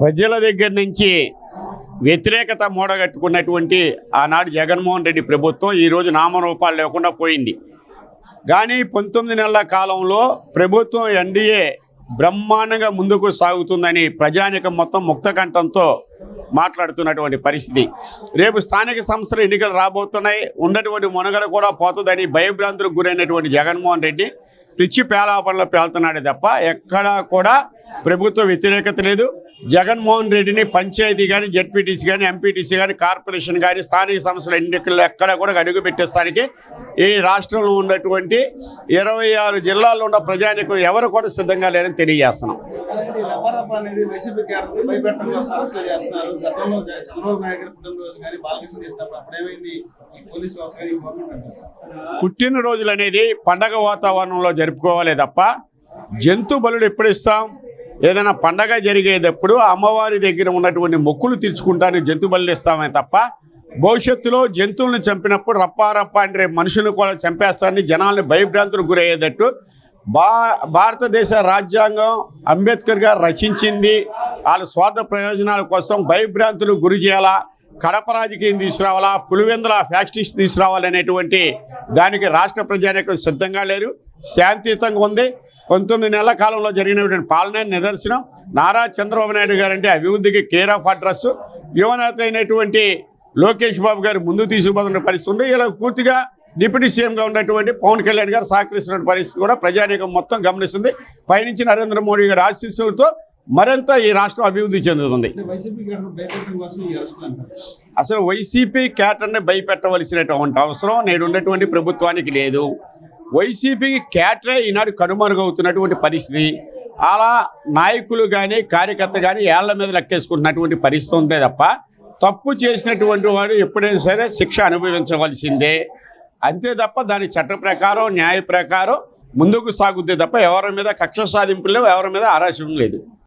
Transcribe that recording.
ప్రజల దగ్గర నుంచి వ్యతిరేకత మూడగట్టుకున్నటువంటి ఆనాడు జగన్మోహన్ రెడ్డి ప్రభుత్వం ఈరోజు నామరూపాలు లేకుండా పోయింది. కానీ 19 నెలల కాలంలో ప్రభుత్వం ఎన్డీఏ బ్రహ్మాండంగా ముందుకు సాగుతుందని ప్రజానికం మొత్తం ముక్తకంఠంతో మాట్లాడుతున్నటువంటి పరిస్థితి. రేపు స్థానిక సంస్థల ఎన్నికలు రాబోతున్నాయి, ఉన్నటువంటి మునగడ కూడా పోతుందని భయభ్రాంతులకు గురైనటువంటి జగన్మోహన్ రెడ్డి పిచ్చి పేలాపనలో పేలుతున్నాడే తప్ప ఎక్కడా కూడా ప్రభుత్వ వ్యతిరేకత లేదు. జగన్మోహన్ రెడ్డిని పంచాయతీ కానీ, జెడ్పీటీసీ కానీ, ఎంపీటీసీ కానీ, కార్పొరేషన్ కానీ, స్థానిక సంస్థల ఎన్నికల్లో ఎక్కడ కూడా అడుగు పెట్టేస్తానికి ఈ రాష్ట్రంలో ఉన్నటువంటి 26 జిల్లాల్లో ఉన్న ప్రజానికం ఎవరు కూడా సిద్ధంగా లేరని తెలియజేస్తున్నాం. పుట్టినరోజులు అనేది పండగ వాతావరణంలో జరుపుకోవాలే తప్ప జంతు బలులు ఎప్పుడు ఇస్తాం? ఏదైనా పండగ జరిగేటప్పుడు అమ్మవారి దగ్గర ఉన్నటువంటి మొక్కులు తీర్చుకుంటానికి జంతు బలులు ఇస్తామే తప్ప భవిష్యత్తులో జంతువులను చంపినప్పుడు రప్పారప్ప అంటే మనుషులను కూడా చంపేస్తారని జనాల్ని భయభ్రాంతులకు గురయ్యేటట్టు భారతదేశ రాజ్యాంగం అంబేద్కర్ గారు రచించింది వాళ్ళ స్వార్థ ప్రయోజనాల కోసం భయభ్రాంతులకు గురి చేయాలా, కడప రాజకీయం తీసుకురావాలా, పులివెందుల ఫ్యాక్టరీస్ తీసుకురావాలనేటువంటి దానికి రాష్ట్ర ప్రజానీకం సిద్ధంగా లేరు. శాంతియుతంగా ఉంది. 19 నెలల కాలంలో జరిగినటువంటి పాలన నిదర్శనం. నారా చంద్రబాబు నాయుడు గారు అంటే అభివృద్ధికి కేర్ ఆఫ్ అడ్రస్. యువనేత అయినటువంటి లోకేష్ బాబు గారు ముందు తీసుకుపోతున్న పరిస్థితి ఉంది. ఇలా పూర్తిగా డిప్యూటీ సీఎంగా ఉన్నటువంటి పవన్ కళ్యాణ్ గారు సహకరిస్తున్న పరిస్థితి కూడా ప్రజానీకం మొత్తం గమనిస్తుంది. పైనుంచి నరేంద్ర మోడీ గారి ఆశీస్సులతో మరింత ఈ రాష్ట్రం అభివృద్ధి చెందుతుంది. అసలు వైసీపీ క్యాటర్ని భయపెట్టవలసినటువంటి అవసరం నేడు ఉన్నటువంటి ప్రభుత్వానికి లేదు. వైసీపీ క్యాటరే ఈనాడు కనుమరుగవుతున్నటువంటి పరిస్థితి. అలా నాయకులు కానీ కార్యకర్త కానీ ఏళ్ల మీద లెక్కేసుకుంటున్నటువంటి పరిస్థితి ఉంటే తప్ప తప్పు చేసినటువంటి వాడు ఎప్పుడైనా సరే శిక్ష అనుభవించవలసిందే. అంతే తప్ప దాని చట్ట ప్రకారం న్యాయ ప్రకారం ముందుకు సాగుద్దే తప్ప ఎవరి మీద కక్ష సాధింపులు లేవు, ఎవరి మీద ఆరాశం లేదు.